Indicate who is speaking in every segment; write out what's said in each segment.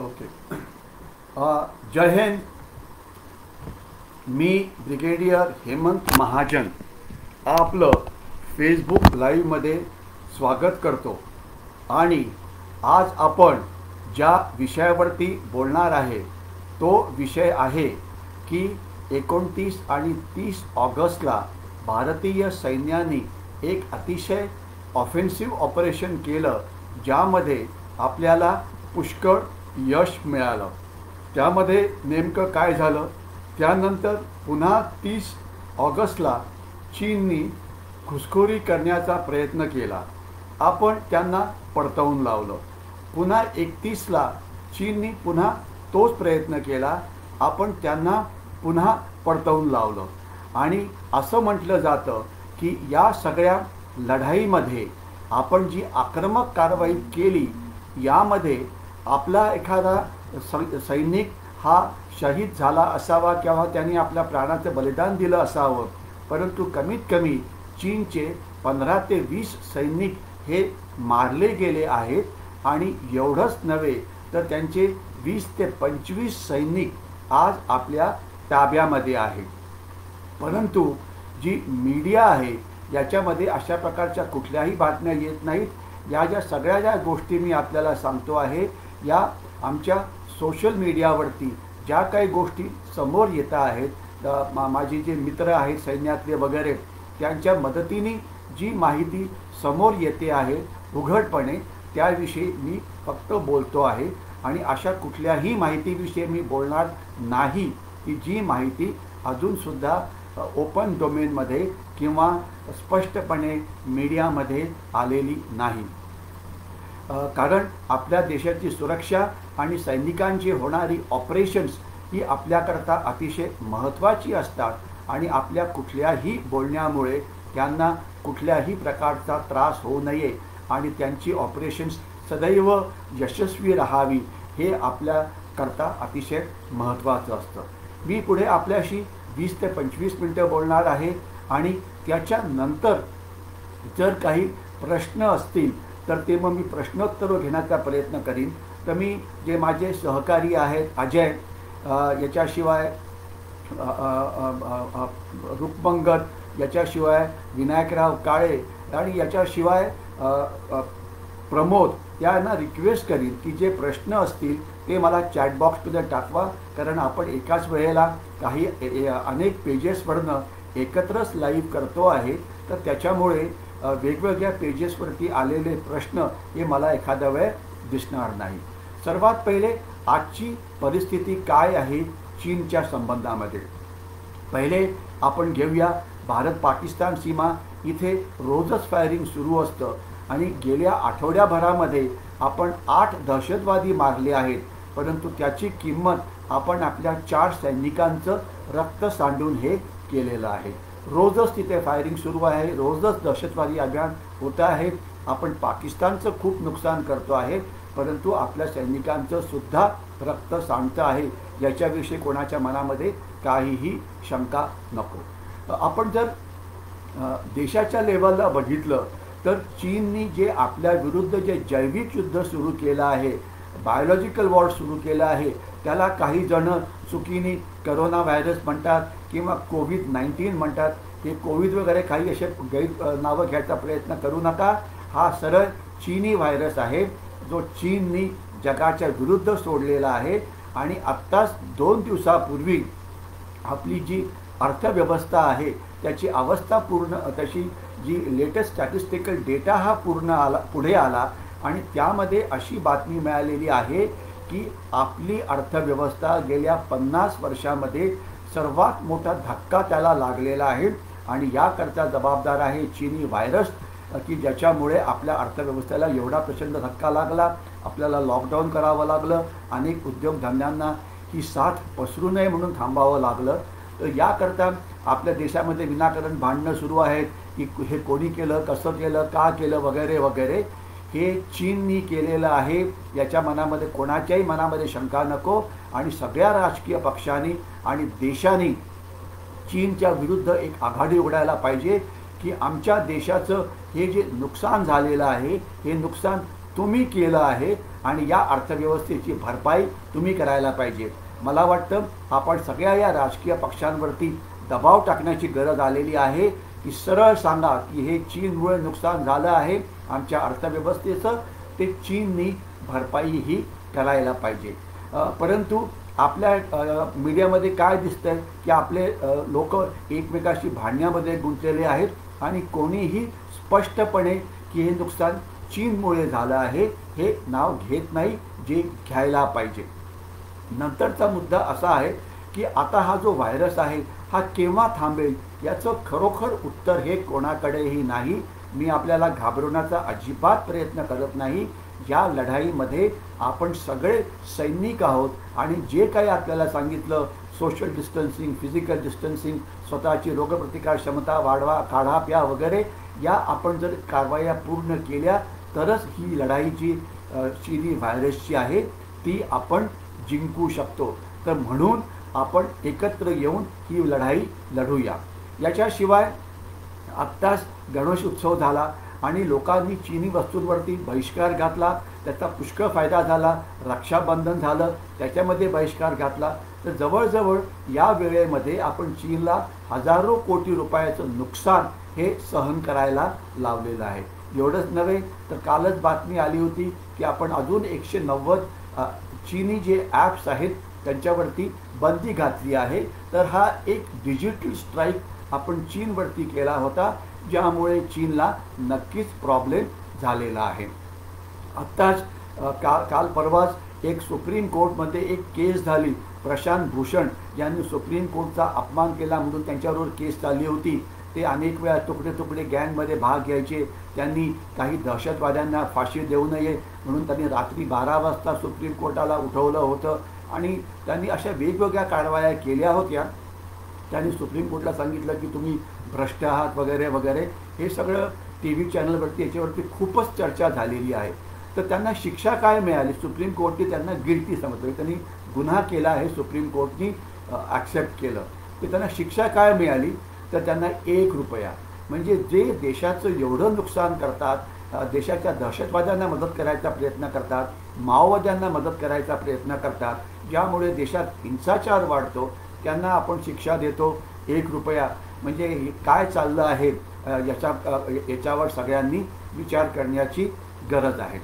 Speaker 1: Okay. जय हिंद. मी brigadier Hemant Mahajan आपलं Facebook लाईव्हमध्ये स्वागत करतो. आणि आज आपण ज्या विषयावरती बोलणार आहे तो विषय आहे की 29 आणि 30 ऑगस्टला भारतीय सैन्याने एक अतिशय ऑफेन्सिव्ह ऑपरेशन केलं, ज्यामध्ये आपल्याला पुष्कळ यश मिळालं. त्यामध्ये नेमकं काय झालं, त्यानंतर पुन्हा 30 ऑगस्टला चीननी घुसखोरी करण्याचा प्रयत्न केला. आपण त्यांना पडताळून लावलं. पुन्हा 31ला चीननी पुन्हा तोच प्रयत्न केला. आपण त्यांना पुन्हा पडताळून लावलं. आणि असं म्हटलं जातं की या सगळ्या लढाईमध्ये आपण जी आक्रमक कारवाई केली यामध्ये आपला एखादा सैनिक हा शहीद झाला असावा किंवा त्यांनी आपल्या प्राणाचं बलिदान दिलं असावं, परंतु कमीत कमी चीनचे 15 ते 20 सैनिक हे मारले गेले आहेत. आणि एवढंच नव्हे तर त्यांचे 20 ते 25 सैनिक आज आपल्या ताब्यामध्ये आहेत. परंतु जी मीडिया आहे याच्यामध्ये अशा प्रकारच्या कुठल्याही बातम्या येत नाहीत. या ज्या सगळ्या ज्या गोष्टी मी आपल्याला सांगतो आहे, या आमच्या सोशल मीडियावरती ज्या काही गोष्टी समोर येत आहेत, माझे जे मित्र आहेत सैन्यातले वगैरे, त्यांच्या मदतीने जी माहिती समोर येते आहे उघडपणे, त्याविषयी मी फक्त बोलतो आहे. आणि अशा कुठल्याही माहितीविषयी मी बोलणार नाही की जी माहिती अजूनसुद्धा ओपन डोमेनमध्ये किंवा स्पष्टपणे मीडियामध्ये आलेली नाही. कारण आपल्या देशाची सुरक्षा आणि सैनिकांची होणारी ऑपरेशन्स ही आपल्याकरता अतिशय महत्त्वाची असतात. आणि आपल्या कुठल्याही बोलण्यामुळे त्यांना कुठल्याही प्रकारचा त्रास होऊ नये आणि त्यांची ऑपरेशन्स सदैव यशस्वी राहावी हे आपल्याकरता अतिशय महत्त्वाचं असतं. मी पुढे आपल्याशी 20 ते 25 मिनटं बोलणार आहे. आणि त्याच्यानंतर जर काही प्रश्न असतील तर ते मग मी प्रश्नोत्तरं घेण्याचा प्रयत्न करीन. तर मी जे माझे सहकारी आहेत अजय, याच्याशिवाय रुक्मंगत, याच्याशिवाय विनायकराव काळे आणि याच्याशिवाय प्रमोद, यांना रिक्वेस्ट करीन की जे प्रश्न असतील ते मला चॅट बॉक्समध्ये टाकवा. कारण आपण एकाच वेळेला काही अनेक पेजेसवरनं एकत्रच लाईव्ह करतो आहे, तर त्याच्यामुळे वेगवेगळ्या पेजेसवरती आलेले प्रश्न हे मला एखाद्या वेळ दिसणार नाही. सर्वात पहिले आजची परिस्थिती काय आहे चीनच्या संबंधामध्ये. पहिले आपण घेऊया भारत पाकिस्तान सीमा. इथे रोजच फायरिंग सुरू असतं आणि गेल्या आठवड्याभरामध्ये आपण 8 दहशतवादी मारले आहेत. परंतु त्याची किंमत आपण आपल्या 4 सैनिकांचं रक्त सांडून हे केलेलं आहे. रोजच तिथे फायरिंग सुरू आहे, रोजच दहशतवादी अभियान होत आहे. आपण पाकिस्तानचं खूप नुकसान करतो आहे, परंतु आपल्या सैनिकांचं सुद्धा रक्त सांडतं आहे, याच्याविषयी कोणाच्या मनामध्ये काहीही शंका नको. आपण जर देशाच्या लेवलला बघितलं तर चीननी जे आपल्या विरुद्ध जे जैविक युद्ध सुरू केलं आहे, बायोलॉजिकल वॉर सुरू केलं आहे, त्याला काही जण चुकीने करोना व्हायरस म्हणतात किंवा कोविड-19 म्हणतात. हे कोविड वगैरे काही असे गैर नावं घ्यायचा प्रयत्न करू नका. हा सरळ चीनी व्हायरस आहे जो चीननी जगाच्या विरुद्ध सोडलेला आहे. आणि आत्ताच 2 दिवसापूर्वी आपली जी अर्थव्यवस्था आहे त्याची अवस्था पूर्ण, त्याची जी लेटेस्ट स्टॅटिस्टिकल डेटा हा पुढे आला आणि त्यामध्ये अशी बातमी मिळालेली आहे की आपली अर्थव्यवस्था गेल्या 50 वर्षामध्ये सर्वात मोठा धक्का त्याला लागलेला आहे. आणि याकरता जबाबदार आहे चीनी व्हायरस, की ज्याच्यामुळे आपल्या अर्थव्यवस्थेला एवढा प्रचंड धक्का लागला. आपल्याला लॉकडाऊन करावं लागलं, अनेक उद्योगधंद्यांना ही साथ पसरू नये म्हणून थांबावं लागलं. तर याकरता आपल्या देशामध्ये विनाकारण भांडणं सुरू आहेत की हे कोणी केलं, कसं केलं, का केलं वगैरे वगैरे. हे चीननी केलेलं आहे, याच्या मनामध्ये कोणाच्याही मनामध्ये शंका नको. आणि सगळ्या राजकीय पक्षांनी आणि देशांनी चीनच्या विरुद्ध एक आघाडी उघडायला पाहिजे की आमच्या देशाचं हे जे नुकसान झालेलं आहे हे नुकसान तुम्ही केलं आहे आणि या अर्थव्यवस्थेची भरपाई तुम्ही करायला पाहिजे. मला वाटतं आपण सगळ्या या राजकीय पक्षांवरती दबाव टाकण्याची गरज आलेली आहे की सरळ सांगा की हे चीनमुळे नुकसान झालं आहे आमच्या अर्थव्यवस्थेचं, ते चीननी भरपाईही करायला पाहिजे. परंतु आपल्या मीडियामध्ये काय दिसतंय की आपले लोक एकमेकाशी भांडण्यामध्ये गुंतलेले आहेत आणि कोणीही स्पष्टपणे की हे नुकसान चीनमुळे झालं आहे हे नाव घेत नाही, जे घ्यायला पाहिजे. नंतरचा मुद्दा असा आहे की आता हा जो व्हायरस आहे हा केव्हा थांबेल याचं खरोखर उत्तर हे कोणाकडेही नाही. मी आपल्याला घाबरवण्याचा अजिबात प्रयत्न करत नाही. या लढाईमध्ये आपण सगळे सैनिक आहोत आणि जे काही आपल्याला सांगितलं सोशल डिस्टन्सिंग, फिजिकल डिस्टन्सिंग, स्वतःची रोगप्रतिकार क्षमता वाढवा, काढा प्या वगैरे, या आपण जर कारवाया पूर्ण केल्या तरच ही लढाई जी चीनी व्हायरसची आहे ती आपण जिंकू शकतो. तर म्हणून आपण एकत्र येऊन ही लढाई लढूया. याच्याशिवाय आत्ताच गणेश उत्सव झाला आणि लोकांनी चीनी वस्तूंवरती बहिष्कार घातला, त्याचा पुष्कळ फायदा झाला. रक्षाबंधन झालं, त्याच्यामध्ये बहिष्कार घातला. तर जवळजवळ या वेळेमध्ये आपण चीनला हजारो कोटी रुपयाचं नुकसान हे सहन करायला लावलेलं आहे. एवढंच नव्हे तर कालच बातमी आली होती की आपण अजून 190 चीनी जे ॲप्स आहेत त्यांच्यावरती बंदी घातली आहे. तर हा एक डिजिटल स्ट्राईक आपण चीनवरती केला होता, ज्यामुळे चीनला नक्कीच प्रॉब्लेम झालेला आहे. आत्ताच काल परवाच एक सुप्रीम कोर्टमध्ये एक केस झाली. प्रशांत भूषण यांनी सुप्रीम कोर्टचा अपमान केला म्हणून त्यांच्यावर केस चालली होती. ते अनेक वेळा तुकडे तुकडे गँगमध्ये भाग घ्यायचे. त्यांनी काही दहशतवाद्यांना फाशी देऊ नये म्हणून त्यांनी रात्री 12 वाजता सुप्रीम कोर्टाला उठवलं होतं आणि त्यांनी अशा वेगवेगळ्या कारवाया केल्या होत्या. त्यांनी सुप्रीम कोर्टला सांगितलं की तुम्ही भ्रष्ट आहात वगैरे वगैरे. हे सगळं TV चॅनलवरती याच्यावरती खूपच चर्चा झालेली आहे. तर त्यांना शिक्षा काय मिळाली? सुप्रीम कोर्टने त्यांना गिल्टी समजलं, त्यांनी गुन्हा केला आहे, सुप्रीम कोर्टनी ॲक्सेप्ट केलं. तर त्यांना शिक्षा काय मिळाली? तर त्यांना 1 रुपया, म्हणजे जे देशाचं एवढं नुकसान करतात, देशाच्या दहशतवाद्यांना मदत करायचा प्रयत्न करतात, माओवाद्यांना मदत करायचा प्रयत्न करतात, ज्यामुळे देशात हिंसाचार वाढतो, त्यांना आपण शिक्षा देतो 1 रुपया. म्हणजे काय चाललं आहे याच्यावर सगळ्यांनी विचार करण्याची गरज आहे.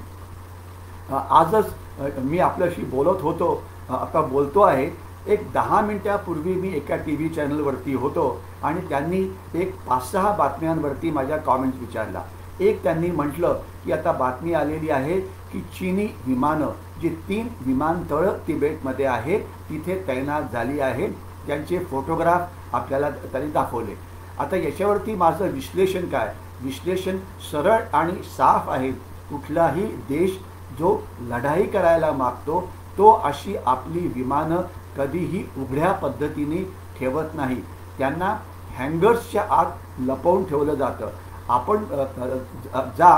Speaker 1: आजच मी आपल्याशी बोलत होतो, आता बोलतो आहे. एक 10 मिनिटापूर्वी मी एका TV चॅनलवरती होतो आणि त्यांनी एक 5-6 बातम्यांवरती माझ्या कॉमेंट्स विचारला. एक त्यांनी म्हटलं की आता बातमी आलेली आहे की चीनी विमानं जी 3 विमानतळं तिबेटमध्ये आहे तिथे तैनात झाली आहे, त्यांचे फोटोग्राफ आपल्याला त्यांनी दाखवले. आता याच्यावरती माझं विश्लेषण काय? विश्लेषण सरळ आणि साफ आहे. कुठलाही देश जो लढाई करायला मागतो तो अशी आपली विमानं कधीही उघड्या पद्धतीने ठेवत नाही. त्यांना हँगर्सच्या आत लपवून ठेवलं जातं. आपण जा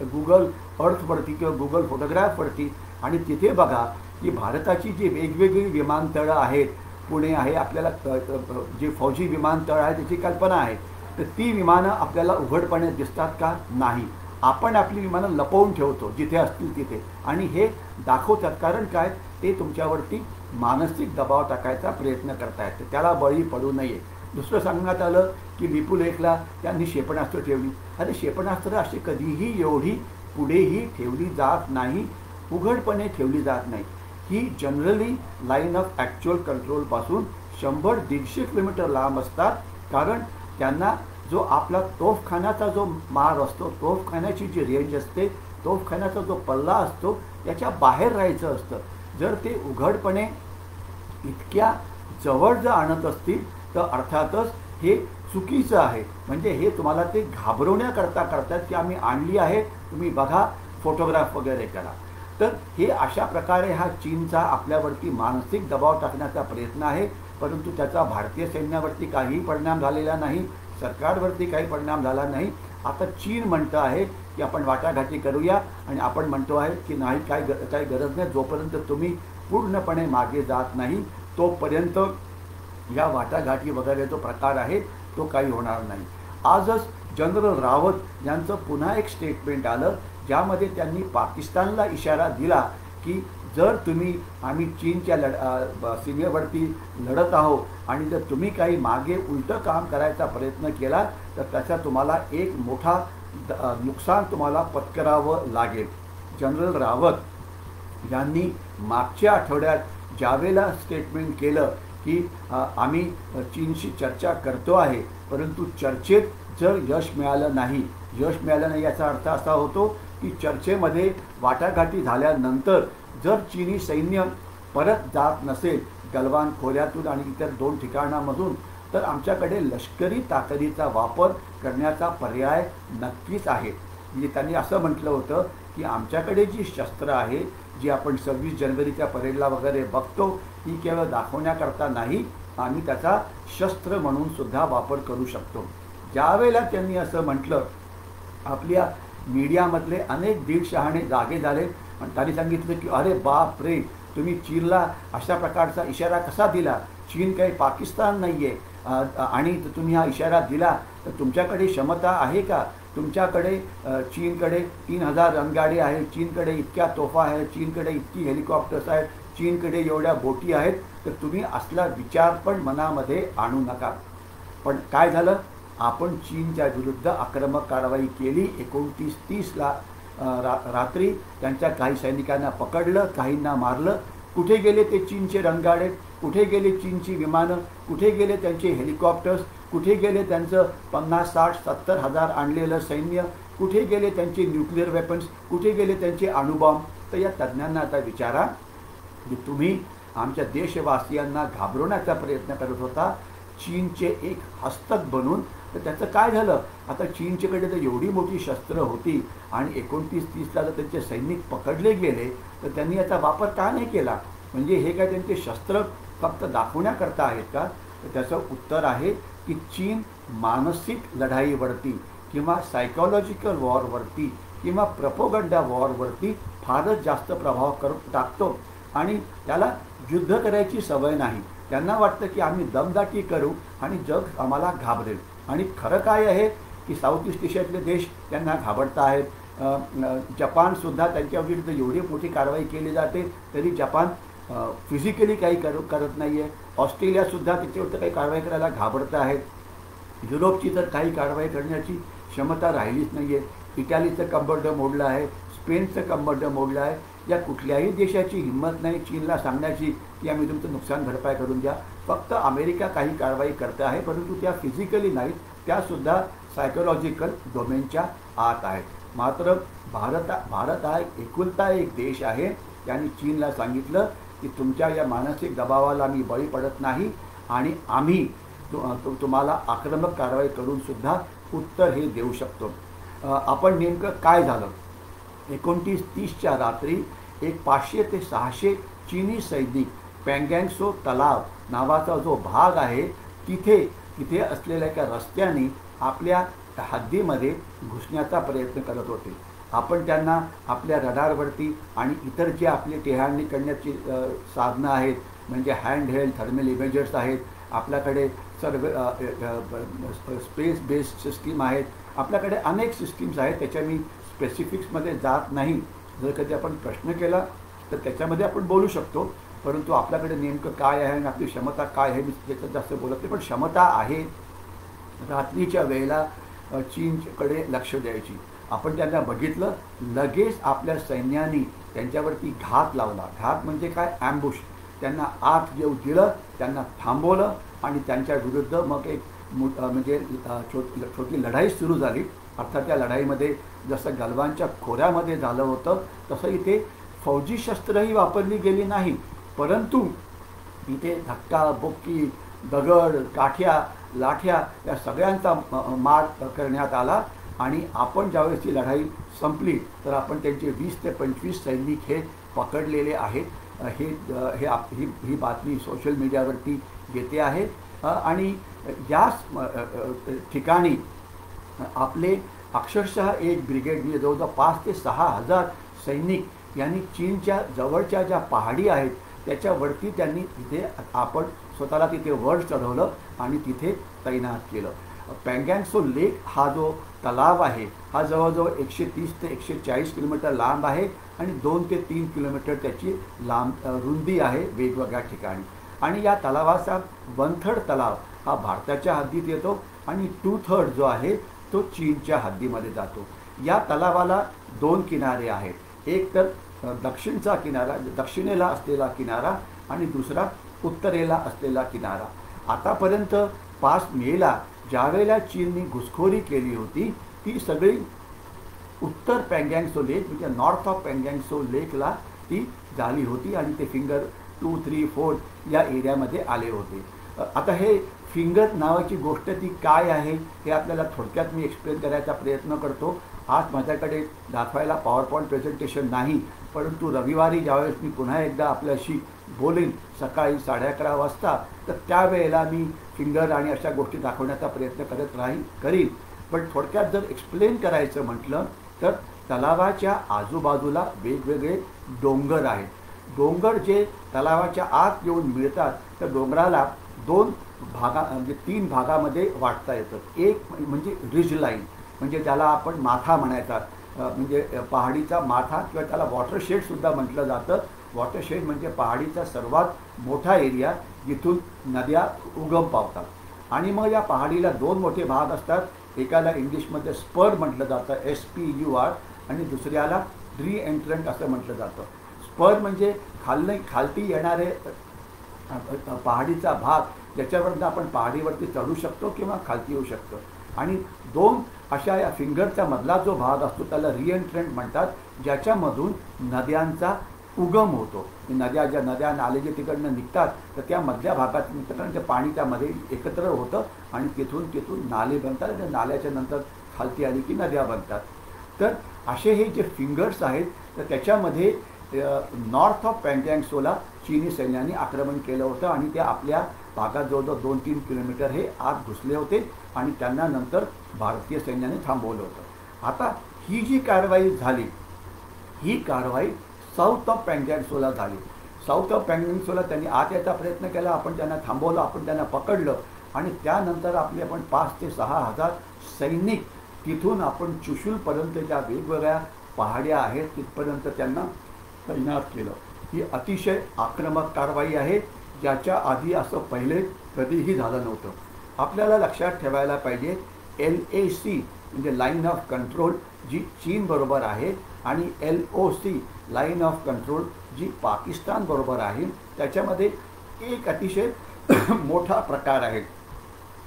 Speaker 1: गुगल अर्थवरती किंवा गुगल फोटोग्राफवरती आणि तिथे बघा की भारताची जी वेगवेगळी विमानतळं आहेत, पुणे आहे, आपल्याला जे फौजी विमानतळ आहे त्याची कल्पना आहे. तर ती विमानं आपल्याला उघडपणे दिसतात का? नाही. आपण आपली विमानं लपवून ठेवतो जिथे असतील तिथे आणि हे दाखवतात. कारण काय? ते तुमच्यावरती मानसिक दबाव टाकायचा प्रयत्न करतायत, तर त्याला बळी पडू नये. दुसरं सांगण्यात आलं की लिपुलेखला त्यांनी क्षेपणास्त्र ठेवली. अरे क्षेपणास्त्र अशी कधीही एवढी पुढेही ठेवली जात नाही, उघडपणे ठेवली जात नाही. ही जनरली लाईन ऑफ ॲक्च्युअल कंट्रोलपासून 100-150 किलोमीटर लांब असतात. कारण त्यांना जो आपला तोफखान्याचा जो मार असतो, तोफखान्याची जी रेंज असते, तोफखान्याचा जो पल्ला असतो त्याच्या बाहेर राहायचं असतं. जर ते उघडपणे इतक्या जवळ जर आणत असतील तर अर्थातच हे चुकीचं आहे. म्हणजे हे तुम्हाला ते घाबरवण्याकरता करतात की आम्ही आणली आहे, तुम्ही बघा, फोटोग्राफ वगैरे करा. तर हे अशा प्रकारे हा चीनचा आपल्यावरती मानसिक दबाव टाकण्याचा प्रयत्न आहे. परंतु त्याचा भारतीय सैन्यावरती काहीही परिणाम झालेला नाही, सरकारवरती काही परिणाम झाला नाही. आता चीन म्हणतं आहे की आपण वाटाघाटी करूया आणि आपण म्हणतो आहे की नाही, काही गरज नाही. जोपर्यंत तुम्ही पूर्णपणे मागे जात नाही तोपर्यंत या वाटाघाटी वगैरे जो प्रकार आहे तो काही होणार नाही. आजच जनरल रावत यांचं पुन्हा एक स्टेटमेंट आलं, ज्यामध्ये त्यांनी पाकिस्तानला इशारा दिला की जर आम्ही चीनच्या सीमेवरती लढत आहोत आणि जर तुम्ही काही मागे उलटं काम करायचा प्रयत्न केला तर त्याचा तुम्हाला एक मोठा नुकसान तुम्हाला पत्करावं लागेल. जनरल रावत यांनी मागच्या आठवड्यात ज्यावेळेला स्टेटमेंट केलं की आम्ही चीनशी चर्चा करतो आहे, परंतु चर्चेत जर यश मिळालं नाही याचा अर्थ असा होतो की चर्चेमध्ये वाटाघाटी झाल्यानंतर जर चीनी सैन्य परत जात नसेल गलवान खोऱ्यातून आणि इतर 2 ठिकाणांमधून, तर आमच्याकडे लष्करी ताकदीचा वापर करण्याचा पर्याय नक्कीच आहे. म्हणजे त्यांनी असं म्हटलं होतं की आमच्याकडे जी शस्त्र आहे, जी आपण 26 जानेवारीच्या परेडला वगैरे बघतो, ही केवळ दाखवण्याकरता नाही, आम्ही त्याचा शस्त्र म्हणून सुद्धा वापर करू शकतो. ज्यावेळेला त्यांनी असं म्हटलं, आपल्या मीडियामधले अनेक दीडशहाणे जागे झाले आणि त्यांनी सांगितलं की अरे बाप रे, तुम्ही चीनला अशा प्रकारचा इशारा कसा दिला? चीन काही पाकिस्तान नाही आहे आणि तुम्ही हा इशारा दिला तर तुमच्याकडे क्षमता आहे का? तुमच्याकडे चीनकडे 3000 रणगाडी आहे, चीनकडे इतक्या तोफा आहेत, चीनकडे इतकी हेलिकॉप्टर्स आहेत, चीनकडे एवढ्या बोटी आहेत, तर तुम्ही असला विचार पण मनामध्ये आणू नका. पण काय झालं? आपण चीनच्या विरुद्ध आक्रमक कारवाई केली. 29-30ला रात्री त्यांच्या काही सैनिकांना पकडलं, काहींना मारलं. कुठे गेले ते चीनचे रणगाडे? कुठे गेले चीनची विमानं? कुठे गेले त्यांचे हेलिकॉप्टर्स? कुठे गेले त्यांचं 50, 60, 70 हजार आणलेलं सैन्य? कुठे गेले त्यांचे न्यूक्लिअर वेपन्स? कुठे गेले त्यांचे अणुबॉम्ब? तर या तज्ज्ञांना आता विचारा की तुम्ही आमच्या देशवासियांना घाबरवण्याचा प्रयत्न करत होता चीनचे एक हस्तक बनून, तर त्याचं काय झालं? आता चीनच्याकडे तर एवढी मोठी शस्त्र होती आणि 29-30ला जर त्यांचे सैनिक पकडले गेले तर त्यांनी याचा वापर का नाही केला? म्हणजे हे काय त्यांचे शस्त्र फक्त दाखवण्याकरता आहेत का? तर त्याचं उत्तर आहे की चीन मानसिक लढाईवरती किंवा सायकोलॉजिकल वॉरवरती किंवा प्रपोगंडा वॉरवरती फारच जास्त प्रभाव टाकतो आणि त्याला युद्ध करायची सवय नाही. त्यांना वाटतं की आम्ही दमदाटी करू आणि जग आम्हाला घाबरेल. आणि खरं काय आहे की साऊथ ईस्ट एशियातले देश त्यांना घाबरत आहेत. जपानसुद्धा त्यांच्या विरुद्ध एवढी मोठी कारवाई केली जाते तरी जपान फिजिकली काही करत नाही आहे. ऑस्ट्रेलियासुद्धा त्याच्यावरती काही कारवाई करायला घाबरत आहेत. युरोपची तर काही कारवाई करण्याची क्षमता राहिलीच नाही आहे. इटालीचं कंबरडं मोडलं आहे, स्पेनचं कंबरडं मोडलं आहे. या कुठल्याही देशाची हिंमत नाही चीनला सांगण्याची की आम्ही तुमचं नुकसान भरपाई करून द्या. फक्त अमेरिका काही कारवाई करते आहे, परंतु त्या फिजिकली नाहीत, त्यासुद्धा सायकोलॉजिकल डोमेनच्या आत आहेत. मात्र भारत हा एकुलता एक देश आहे. त्यांनी चीनला सांगितलं की तुमच्या या मानसिक दबावाला मी बळी पडत नाही आणि आम्ही तुम्हाला आक्रमक कारवाई करून सुद्धा उत्तर हे देऊ शकतो. आपण नेमकं काय झालं? 29-30च्या रात्री एक 500 ते 600 चीनी सैनिक पँगँगसो तलाव नावाचा जो भाग आहे तिथे असलेल्या एका रस्त्याने आपल्या हद्दीमध्ये घुसण्याचा प्रयत्न करत होते. आपण त्यांना आपल्या रडारवरती आणि इतर जे आपले टेहळणी करण्याची साधनं आहेत, म्हणजे हँडहेल्ड थर्मल इमेजर्स आहेत, आपल्याकडे सर्व स्पेस बेस्ड सिस्टीम आहेत, आपल्याकडे अनेक सिस्टीम्स आहेत. त्याच्या मी स्पेसिफिक्समध्ये जात नाही. जर कधी आपण प्रश्न केला तर त्याच्यामध्ये आपण बोलू शकतो, परंतु आपल्याकडे नेमकं काय आहे आणि आपली क्षमता काय आहे मी त्याच्यात जास्त बोलत नाही. पण क्षमता आहे. रात्रीच्या वेळेला चीनकडे लक्ष द्यायची. आपण त्यांना बघितलं, लगेच आपल्या सैन्याने त्यांच्यावरती घात लावला. घात म्हणजे काय? ॲम्बुश. त्यांना आत येऊ दिलं, त्यांना थांबवलं आणि त्यांच्या विरुद्ध मग एक म्हणजे छोटी लढाई सुरू झाली. अर्थात त्या लढाईमध्ये जसं गलवानच्या खोऱ्यामध्ये झालं होतं तसं इथे फौजी शस्त्रही वापरली गेली नाही, परंतु इथे धक्का बुक्की, दगड, काठ्या, लाठ्या या सगळ्यांचा मार करण्यात आला. आणि आपण ज्यावेळेस ही लढाई संपली तर आपण त्यांचे 20 ते 25 सैनिक हे पकडलेले आहेत. ही बातमी सोशल मीडियावरती येते आहे. आणि याच ठिकाणी आपले अक्षरशः एक ब्रिगेड म्हणजे जवळजवळ 5 ते 6 हजार सैनिक यांनी चीनच्या जवळच्या ज्या पहाडी आहेत त्याच्यावरती त्यांनी तिथे आपण स्वतःला तिथे वर चढवलं आणि तिथे तैनात केलं. पँगँग लेक हा जो तलाव आहे हा जवळजवळ 130 ते 140 किलोमीटर लांब आहे आणि 2 ते 3 किलोमीटर त्याची रुंदी आहे वेगवेगळ्या ठिकाणी. आणि या तलावाचा 1/3 तलाव हा भारताच्या हद्दीत येतो आणि 2/3 जो आहे तो चीनच्या हद्दीमध्ये जातो. या तलावाला 2 किनारे आहेत. एक तर दक्षिणचा किनारा, दक्षिणेला असलेला किनारा आणि दुसरा उत्तरेला असलेला किनारा. आतापर्यंत 5 मेला ज्यावेळेला चीनने घुसखोरी केली होती ती सगळी उत्तर पँगँग लेक म्हणजे नॉर्थ ऑफ पँगँग लेकला ती झाली होती आणि ते फिंगर 2, 3, 4 या एरियामध्ये आले होते. आता हे फिंगर नावाची गोष्ट ती काय आहे हे आपल्याला थोडक्यात मी एक्सप्लेन करायचा प्रयत्न करतो. आज माझ्याकडे दाखवायला पॉवरपॉईंट प्रेझेंटेशन नाही, परंतु रविवारी ज्यावेळेस मी पुन्हा एकदा आपल्याशी बोलेन सकाळी 11:30 वाजता तर त्यावेळेला मी फिंगर आणि अशा गोष्टी दाखवण्याचा प्रयत्न करीन. पण थोडक्यात जर एक्सप्लेन करायचं म्हटलं तर तलावाच्या आजूबाजूला वेगवेगळे डोंगर आहेत. डोंगर जे तलावाच्या आत येऊन मिळतात तर डोंगराला 2 म्हणजे 3 भागामध्ये वाटता येतं. एक म्हणजे रिज लाईन म्हणजे त्याला आपण माथा म्हणायचा, म्हणजे पहाडीचा माथा किंवा त्याला वॉटरशेडसुद्धा म्हटलं जातं. वॉटरशेड म्हणजे पहाडीचा सर्वात मोठा एरिया जिथून नद्या उगम पावतात. आणि मग या पहाडीला 2 मोठे भाग असतात. एकाला इंग्लिशमध्ये स्पर म्हटलं जातं, SPUR, आणि दुसऱ्याला री-एंट्रंट असं म्हटलं जातं. स्पर म्हणजे खालती येणारे पहाडीचा भाग ज्याच्यावरनं आपण पहाडीवरती चढू शकतो किंवा खालती येऊ शकतो. आणि 2 अशा या फिंगरचा मधला जो भाग असतो त्याला री-एंट्रंट म्हणतात, ज्याच्यामधून नद्यांचा उगम होतो. नद्या नाले जे तिकडनं निघतात तर त्या मधल्या भागात निघतात कारण ते पाणी त्यामध्ये एकत्र होतं आणि तिथून नाले बनतात आणि नाल्याच्या नंतर खालती आली की नद्या बनतात. तर असे हे जे फिंगर्स आहेत तर त्याच्यामध्ये नॉर्थ ऑफ पँगँग चीनी सैन्याने आक्रमण केलं होतं आणि ते आपल्या भागात जवळजवळ 2-3 किलोमीटर हे आत घुसले होते आणि त्यांना नंतर भारतीय सैन्याने थांबवलं होतं. आता ही जी कारवाई झाली ही कारवाई साऊथ ऑफ पँगँग झाली. साऊथ ऑफ पँगँग त्यांनी आत यायचा प्रयत्न केला, आपण त्यांना थांबवलं, आपण त्यांना पकडलं आणि त्यानंतर आपण 5 ते 6 हजार सैनिक तिथून आपण चुशूलपर्यंत ज्या वेगवेगळ्या पहाड्या आहेत तिथपर्यंत त्यांना तैनात केलं. ही अतिशय आक्रमक कारवाई आहे, ज्याच्या आधी असं पहिले कधीही झालं नव्हतं. आपल्याला लक्षात ठेवायला पाहिजे LAC म्हणजे लाईन ऑफ कंट्रोल जी चीनबरोबर आहे आणि LOC लाईन ऑफ कंट्रोल जी पाकिस्तानबरोबर आहे. त्याच्यामध्ये एक अतिशय मोठा प्रकार आहे.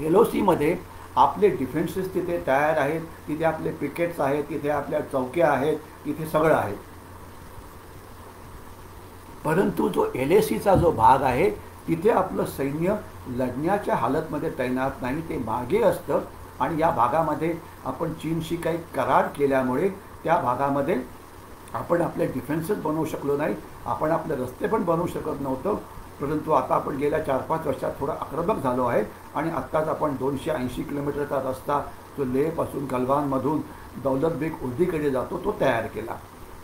Speaker 1: LOCमध्ये आपले डिफेन्सेस तिथे तयार आहेत, तिथे आपले पिकेट्स आहेत, तिथे आपल्या चौक्या आहेत, तिथे सगळं आहे. परंतु जो LACचा जो भाग आहे तिथे आपलं सैन्य लढण्याच्या हालतमध्ये तैनात नाही, ते मागे असतं. आणि या भागामध्ये आपण चीनशी काही करार केल्यामुळे त्या भागामध्ये आपण आपले डिफेन्सेस बनवू शकलो नाही, आपण आपले रस्ते पण बनवू शकत नव्हतं. परंतु आता आपण गेल्या 4-5 वर्षात थोडं आक्रमक झालो आहे आणि आत्ताच आपण 280 किलोमीटरचा रस्ता जो लेहपासून गलवानमधून दौलत बेग ओल्डीकडे जातो तो तयार केला.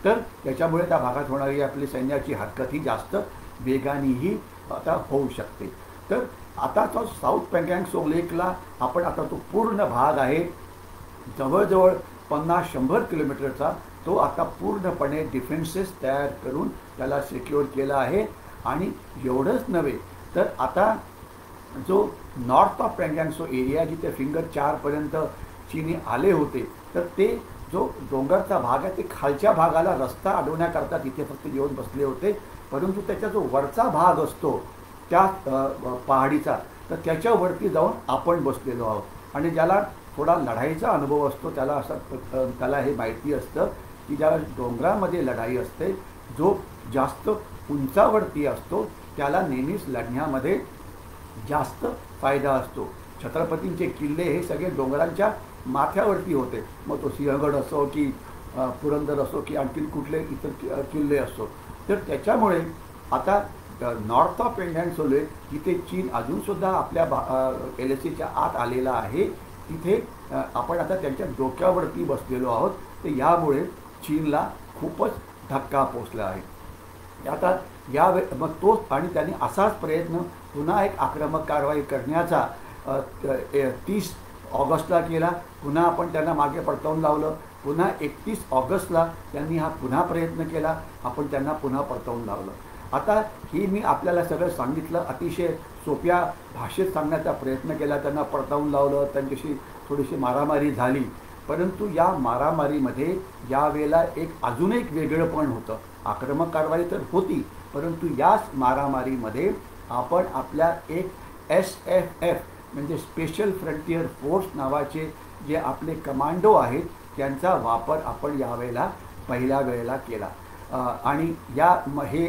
Speaker 1: तर त्याच्यामुळे त्या भागात होणारी आपली सैन्याची हरकत ही जास्त वेगानेही आता होऊ शकते. तर आता तो साऊथ पँगँग लेकला आपण आता तो पूर्ण भाग आहे जवळजवळ 50-100 किलोमीटरचा, तो आता पूर्णपणे डिफेन्सेस तयार करून त्याला सिक्युअर केला आहे. आणि एवढंच नव्हे तर आता जो नॉर्थ ऑफ पँगँग एरिया जिथे फिंगर 4पर्यंत चीनी आले होते तर ते जो डोंगरचा भाग आहे ते खालच्या भागाला रस्ता अडवण्याकरता तिथे फक्त येऊन बसले होते. परंतु त्याचा जो वरचा भाग असतो त्या पहाडीचा तर त्याच्यावरती जाऊन आपण बसलेलो आहोत. आणि ज्याला थोडा लढाईचा अनुभव असतो त्याला हे माहिती असतं की ज्या डोंगरामध्ये लढाई असते जो जास्त उंचावरती असतो त्याला नेहमीच लढण्यामध्ये जास्त फायदा असतो. छत्रपतींचे किल्ले हे सगळे डोंगरांच्या माथ्यावरती होते, मग तो सिंहगड असो की पुरंदर असो की आणखी कुठले इतर किल्ले असो. तर त्याच्यामुळे आता नॉर्थ ऑफ पँगँग जिथे चीन अजूनसुद्धा आपल्या LACच्या आत आलेला आहे तिथे आपण आता त्यांच्या डोक्यावरती बसलेलो आहोत. तर यामुळे चीनला खूपच धक्का पोचला आहे. आता मग तोच आणि त्यांनी असाच प्रयत्न पुन्हा एक आक्रमक कारवाई करण्याचा 30 ऑगस्टला केला, पुन्हा आपण त्यांना मागे परतवून लावलं, पुन्हा 31 ऑगस्टला त्यांनी हा पुन्हा प्रयत्न केला, आपण त्यांना पुन्हा परतवून लावलं. आता ही मी आपल्याला सगळं सांगितलं, अतिशय सोप्या भाषेत सांगण्याचा प्रयत्न केला, त्यांना परतवून लावलं, त्यांच्याशी थोडीशी मारामारी झाली. परंतु या मारामारीमध्ये यावेळेला अजून एक वेगळंपण होतं. आक्रमक कारवाई तर होती, परंतु याच मारामारीमध्ये आपण आपल्या एक SFF म्हणजे स्पेशल फ्रंटियर फोर्स नावाचे जे आपले कमांडो आहेत त्यांचा वापर आपण यावेळेला पहिल्या वेळेला केला. आणि हे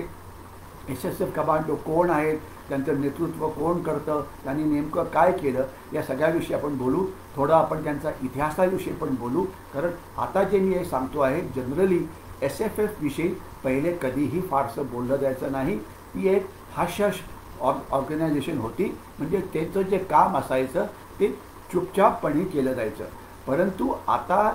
Speaker 1: SSF कमांडो कोण आहेत, त्यांचं नेतृत्व कोण करतं, त्यांनी नेमकं काय केलं, या सगळ्याविषयी आपण बोलू. थोडं आपण त्यांचा इतिहासाविषयी पण बोलू. कारण आता जे मी हे सांगतो आहे जनरली SFF विषयी पहिले कधीही फारसं बोललं जायचं नाही. ती एक हास्याश ऑर्गनायझेशन होती, म्हणजे त्यांचं जे काम असायचं ते चुपचापपणे केलं जायचं. परंतु आता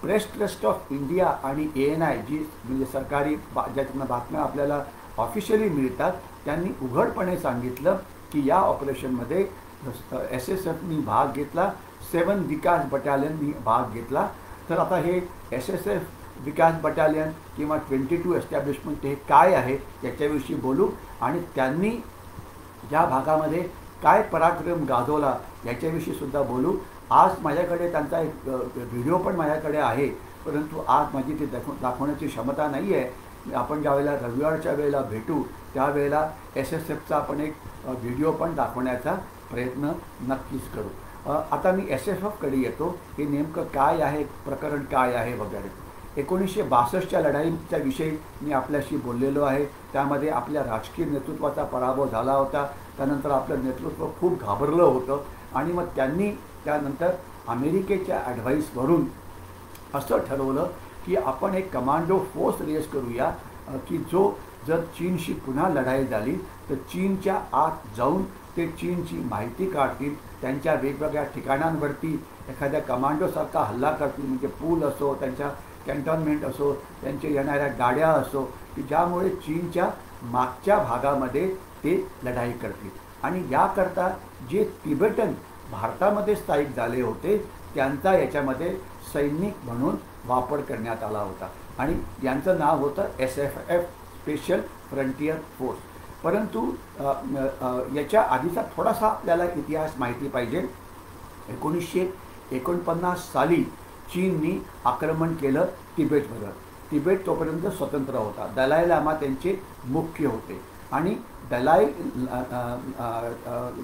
Speaker 1: प्रेस ट्रस्ट ऑफ इंडिया आणि ANI जी म्हणजे सरकारी ज्याच्यानं बातम्या आपल्याला ऑफिशियली मिळतात, त्यांनी उघडपणे सांगितलं की या ऑपरेशनमध्ये SSFनी भाग घेतला, 7 विकास बटालियननी भाग घेतला. तर आता हे SSF विकास बटालियन किंवा 22 एस्टॅब्लिशमेंट हे काय आहे याच्याविषयी बोलू आणि त्यांनी या भागामध्ये काय पराक्रम गाजवला याच्याविषयी सुद्धा बोलू. आज माझ्याकडे त्यांचा एक व्हिडिओ पण माझ्याकडे आहे, परंतु आज माझी ते दाखवण्याची क्षमता नाही आहे. आपण ज्यावेळेला रविवारच्या वेळेला भेटू त्यावेळेला SSFचा आपण एक व्हिडिओ पण दाखवण्याचा प्रयत्न नक्कीच करू. आता मी SFFकडे येतो. हे नेमकं काय आहे, प्रकरण काय आहे वगैरे. 1962च्या लढाईच्या विषयी मी आपल्याशी बोललेलो आहे. त्यामध्ये आपल्या राजकीय नेतृत्वाचा पराभव झाला होता. त्यानंतर आपलं नेतृत्व खूप घाबरलं होतं आणि मग त्यांनी त्यानंतर अमेरिकेच्या ॲडव्हाईसवरून असं ठरवलं की आपण एक कमांडो फोर्स रेस करूया की जो जर चीनशी पुन्हा लढाई झाली तर चीनच्या आत जाऊन ते चीनची माहिती काढतील, त्यांच्या वेगवेगळ्या ठिकाणांवरती एखाद्या कमांडोसारखा हल्ला करतील, म्हणजे पूल असो, त्यांच्या कॅन्टॉनमेंट असो, त्यांच्या येणाऱ्या गाड्या असो, की ज्यामुळे चीनच्या मागच्या भागामध्ये ते लढाई करतील. आणि याकरता जे तिबेटन भारतामध्ये स्थायिक झाले होते त्यांचा याच्यामध्ये सैनिक म्हणून वापर करण्यात आला होता आणि यांचं नाव होतं SFF स्पेशल फ्रंटियर फोर्स. परंतु याच्या आधीचा थोडासा आपल्याला इतिहास माहिती पाहिजे. 1949 साली चीननी आक्रमण केलं तिबेटवर. तिबेट तोपर्यंत स्वतंत्र होता. दलाई लामा त्यांचे मुख्य होते आणि दलाई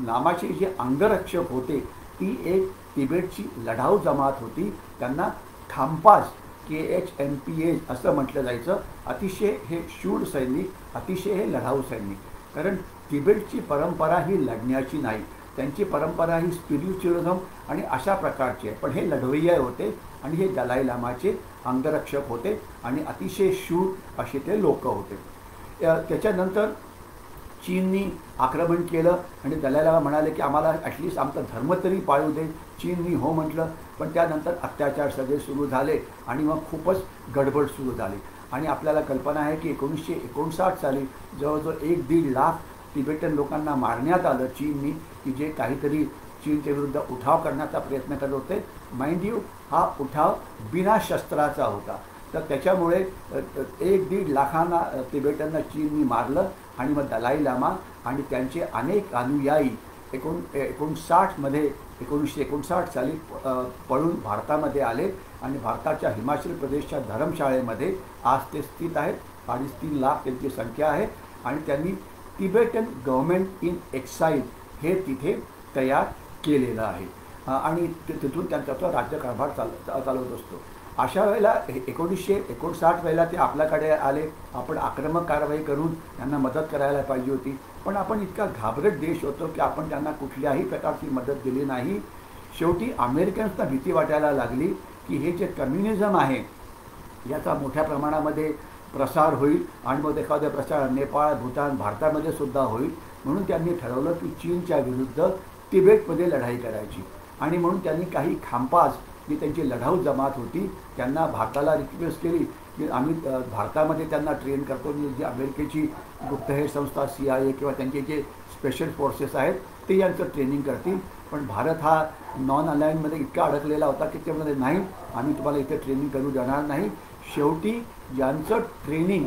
Speaker 1: लामाचे जे अंगरक्षक होते ती एक तिबेटची लढाऊ जमात होती. त्यांना खांपाज KHMPA असं म्हटलं जायचं. अतिशय हे शूर सैनिक, अतिशय हे लढाऊ सैनिक. कारण तिबेटची परंपरा ही लढण्याची नाही, त्यांची परंपरा ही स्पिरिच्युअलिझम आणि अशा प्रकारची आहे. पण हे लढवय्ये होते आणि हे दलाई लामाचे अंगरक्षक होते आणि अतिशय शूर असे ते लोक होते. त्याच्यानंतर चीननी आक्रमण केलं आणि दलाई लामा म्हणाले की आम्हाला ॲटलिस्ट आमचा धर्म तरी पाळू दे. चीननी हो म्हटलं, पण त्यानंतर अत्याचार सगळे सुरू झाले आणि मग खूपच गडबड सुरू झाली. आणि आपल्याला कल्पना आहे की 1959 साली जवळजवळ 1-1.5 लाख तिबेटन लोकांना मारण्यात आलं चीननी, की जे काहीतरी चीनच्या विरुद्ध उठाव करण्याचा प्रयत्न करत होते. माइंड यू, हा उठाव बिना शस्त्राचा होता. तर त्याच्यामुळे 1-1.5 लाखांना तिबेटांना चीननी मारलं आणि मग दलाई लामा आणि त्यांचे अनेक अनुयायी 1959 साली पळून भारतामध्ये आले आणि भारताच्या हिमाचल प्रदेशच्या धर्मशाळेमध्ये आज ते स्थित आहेत. 3.5 लाख त्यांची संख्या आहे आणि त्यांनी तिबेटन गव्हर्मेंट इन एक्साईल हे तिथे तयार केलेलं आहे आणि तिथून त्यांचा तो राज्यकारभार चालवत असतो. अशा वेळेला 1959 वेळेला ते आपल्याकडे आले. आपण आक्रमक कारवाई करून त्यांना मदत करायला पाहिजे होती, पण आपण इतका घाबरट देश होतो की आपण त्यांना कुठल्याही प्रकारची मदत दिली नाही. शेवटी अमेरिकन्सना भीती वाटायला लागली की हे जे कम्युनिझम आहे याचा मोठ्या प्रमाणामध्ये प्रसार होईल आणि मग एखादा प्रसार नेपाळ, भूतान, भारतामध्ये सुद्धा होईल. म्हणून त्यांनी ठरवलं की चीनच्या विरुद्ध तिबेटमध्ये लढाई करायची आणि म्हणून त्यांनी काही खांपाज जी त्यांची लढाऊ जमात होती त्यांना भारताला रिक्वेस्ट केली की आम्ही भारतामध्ये त्यांना ट्रेन करतो, जी अमेरिकेची गुप्तहेर संस्था CIA किंवा त्यांचे जे स्पेशल फोर्सेस आहेत ते यांचं ट्रेनिंग करतील. पण भारत हा नॉन अलाइनमध्ये इतका अडकलेला होता की ते म्हणाले नाही, आम्ही तुम्हाला इथे ट्रेनिंग करू देणार नाही. शेवटी यांचं ट्रेनिंग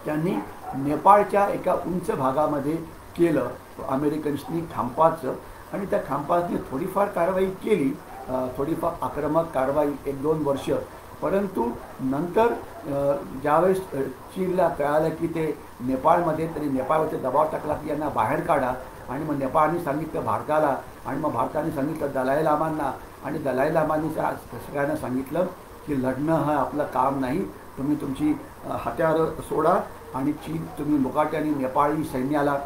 Speaker 1: त्यांनी नेपाळच्या एका उंच भागामध्ये केलं अमेरिकन्सनी खांपाचं. आणि त्या खांपासनी थोडीफार कारवाई केली, थोडीफार आक्रमक कारवाई 1-2 वर्ष. परंतु नंतर ज्यावेळेस चीनला कळालं की ते नेपाळमध्ये, तरी नेपाळवरती दबाव टाकला की यांना बाहेर काढा. आणि मग नेपाळने सांगितलं भारताला, आणि मग भारताने सांगितलं दलाई लामांना, आणि दलाई लामांनी सगळ्यांना सांगितलं की लढणं हा आपलं काम नाही, तुम्ही तुमची हत्यारं सोडा आणि चीन तुम्ही मुकाट्याने नेपाळी सैन्याला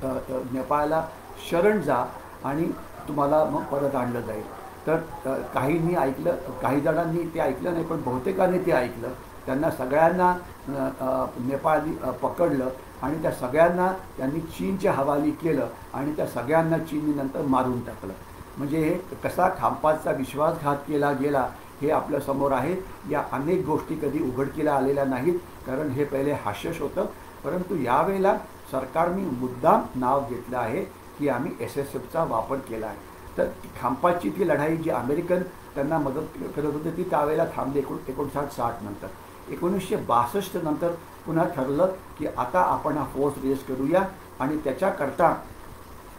Speaker 1: नेपाळला शरण जा आणि तुम्हाला मग परत आणलं जाईल. तर काहींनी ऐकलं, काही जणांनी ते ऐकलं नाही, पण बहुतेकांनी ते ऐकलं. त्यांना सगळ्यांना नेपाळनी पकडलं आणि त्या सगळ्यांना त्यांनी चीनच्या हवाली केलं आणि त्या सगळ्यांना चीनने नंतर मारून टाकलं. म्हणजे हे कसा खांपाचा विश्वासघात केला गेला हे आपल्यासमोर आहे. या अनेक गोष्टी कधी उघडकीला आलेल्या नाहीत, कारण हे पहिले हास्यश होतं. परंतु यावेळेला सरकारने मुद्दाम नाव घेतलं आहे की आम्ही SSFचा वापर केला आहे. तर खांपाची ती लढाई जी अमेरिकन त्यांना मदत करत होते ती त्यावेळेला थांबली 59-60 नंतर. 1962 नंतर पुन्हा ठरलं की आता आपण हा फोर्स रेज करूया, आणि त्याच्याकरता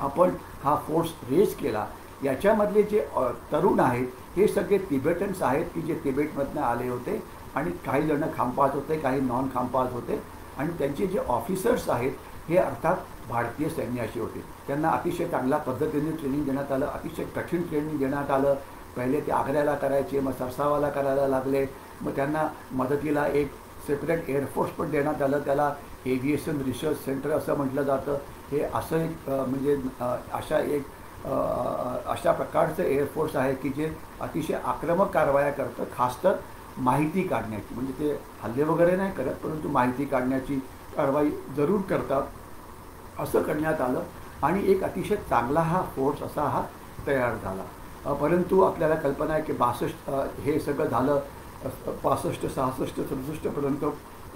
Speaker 1: आपण हा फोर्स रेज केला. याच्यामधले जे तरुण आहेत हे सगळे तिबेटन्स आहेत की जे तिबेटमधनं आले होते, आणि काही जण खांपात होते, काही नॉन खांपात होते. आणि त्यांचे जे ऑफिसर्स आहेत हे अर्थात भारतीय सैन्याचे होते. त्यांना अतिशय चांगल्या पद्धतीने ट्रेनिंग देण्यात आलं, अतिशय कठीण ट्रेनिंग देण्यात आलं. पहिले ते आग्र्याला करायचे, मग सरसावाला करायला लागले. मग त्यांना मदतीला एक सेपरेट एअरफोर्स पण देण्यात आलं, त्याला एव्हिएशन रिसर्च सेंटर असं म्हटलं जातं. हे असं एक म्हणजे अशा प्रकारचं एअरफोर्स आहे की जे अतिशय आक्रमक कारवाया करतं, खास तर माहिती काढण्याची. म्हणजे ते हल्ले वगैरे नाही करत, परंतु माहिती काढण्याची कारवाई जरूर करतात. असं करण्यात आलं आणि एक अतिशय चांगला हा फोर्स असा हा तयार झाला. परंतु आपल्याला कल्पना आहे की 62 हे सगळं झालं, 65, 66, 67पर्यंत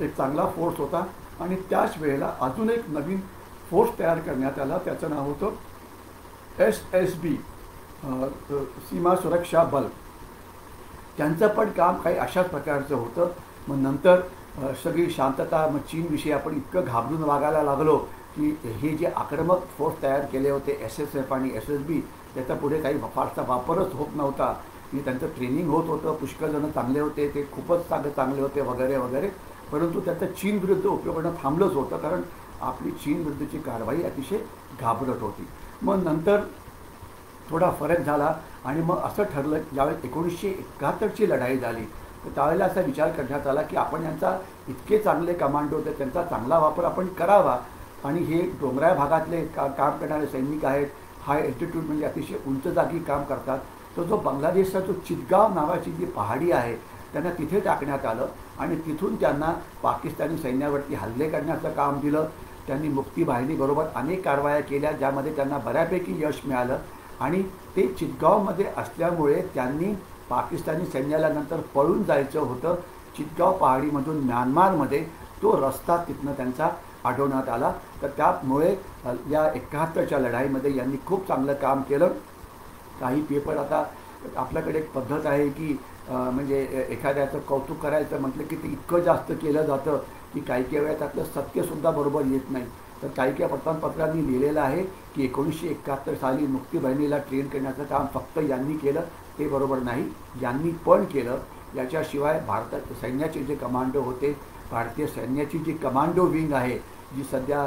Speaker 1: एक चांगला फोर्स होता. आणि त्याच वेळेला अजून एक नवीन फोर्स तयार करण्यात आला, त्याचं नाव होतं SSB, सीमा सुरक्षा बल. त्यांचं पण काम काही अशाच प्रकारचं होतं. मग नंतर सगळी शांतता, मग चीनविषयी आपण इतकं घाबरून वागायला लागलो की हे जे आक्रमक फोर्स तयार केले होते SSF आणि SSB, त्याचा पुढे काही फारसा वापरच होत नव्हता. की त्यांचं ट्रेनिंग होत होतं, पुष्कळ जण चांगले होते, ते खूपच चांगले होते वगैरे वगैरे. परंतु त्याचा चीनविरुद्ध उपयोग करणं थांबलंच होतं, कारण आपली चीनविरुद्धची कारवाई अतिशय घाबरट होती. मग नंतर थोडा फरक झाला आणि मग असं ठरलं, ज्यावेळेस 1971ची लढाई झाली तर त्यावेळेला असा विचार करण्यात आला की आपण यांचा इतके चांगले कमांडो होते, त्यांचा चांगला वापर आपण करावा. आणि हे डोंगराळ भागातले काम करणारे सैनिक आहेत, हाय अल्टिट्यूड म्हणजे अतिशय उंच जागी काम करतात. तो जो बांगलादेशचा जो चितगाव नावाची जी पहाडी आहे त्यांना तिथे टाकण्यात आलं आणि तिथून त्यांना पाकिस्तानी सैन्यावरती हल्ले करण्याचं काम दिलं. त्यांनी मुक्ती बाहिनीबरोबर अनेक कारवाया केल्या, ज्यामध्ये त्यांना बऱ्यापैकी यश मिळालं. आणि ते चितगावमध्ये असल्यामुळे त्यांनी पाकिस्तानी सैन्याला नंतर पळून जायचं होतं चितगाव पहाडीमधून म्यानमारमध्ये. तो रस्ता तिथनं त्यांचा अडवण्यात आला. तर त्यामुळे या 71च्या लढाईमध्ये यांनी खूप चांगलं काम केलं. काही पेपर, आता आपल्याकडे एक पद्धत आहे की म्हणजे एखाद्याचं कौतुक करायचं म्हटलं की ते इतकं जास्त केलं जातं की काही वेळा त्यातलं सत्यसुद्धा बरोबर येत नाही. तर काही वर्तमानपत्रांनी लिहिलेलं आहे की 1971 साली मुक्ती बहिणीला ट्रेन करण्याचं काम फक्त यांनी केलं, ते बरोबर नाही. यांनी पण केलं. याच्याशिवाय भारतात सैन्याचे जे कमांडो होते, भारतीय सैन्याची जी कमांडो विंग आहे जी सध्या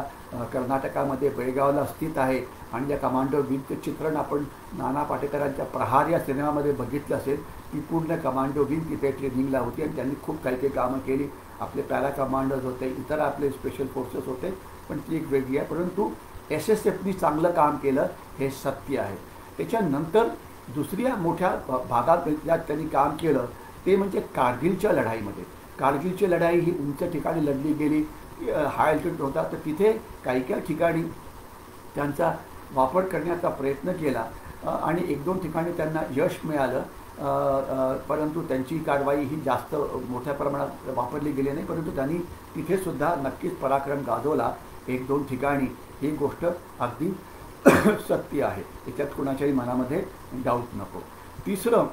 Speaker 1: कर्नाटकामध्ये बेळगावला स्थित आहे, आणि त्या कमांडो विंगचं चित्रण आपण नाना पाटेकरांच्या प्रहार या सिनेमामध्ये बघितलं असेल. ती पूर्ण कमांडो विंग तिथे ट्रेनिंगला होती आणि त्यांनी खूप काही कामं केली. आपले पॅरा कमांडर्स होते, इतर आपले स्पेशल फोर्सेस होते, पण ती एक वेगळी आहे. परंतु SSFनी चांगलं काम केलं हे सत्य आहे. त्याच्यानंतर दुसऱ्या मोठ्या भागात त्यांनी काम केलं ते म्हणजे कारगिलच्या लढाईमध्ये. कारगिलची लढाई ही उंच ठिकाणी लढली गेली, हाय अल्टिट्यूड होता. तर तिथे काही ठिकाणी त्यांचा वापर करण्याचा प्रयत्न केला आणि 1-2 ठिकाणी त्यांना यश मिळालं. परंतु त्यांची कारवाई ही जास्त मोठ्या प्रमाणात वापरली गेली नाही, परंतु त्यांनी तिथेसुद्धा नक्कीच पराक्रम गाजवला 1-2 ठिकाणी. ही गोष्ट अगदी सत्य आहे, त्याच्यात कुणाच्याही मनामध्ये डाऊट नको. तिसरं,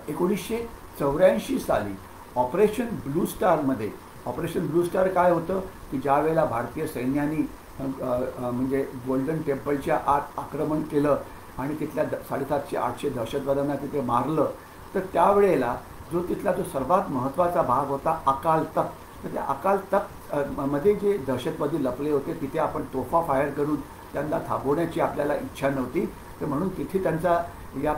Speaker 1: 1984 साली ऑपरेशन ब्लू स्टारमध्ये, ऑपरेशन ब्लू स्टार काय होतं की ज्यावेळेला भारतीय सैन्याने म्हणजे गोल्डन टेम्पलच्या आत आक्रमण केलं आणि तिथल्या 750-800 दहशतवाद्यांना तिथे मारलं, तर त्यावेळेला जो तिथला जो सर्वात महत्त्वाचा भाग होता अकाल तख्त, तर त्या अकाल तख्त मध्ये जे दहशतवादी लपले होते तिथे आपण तोफा फायर करून त्यांना थांबवण्याची आपल्याला इच्छा नव्हती, तर म्हणून तिथे त्यांचा या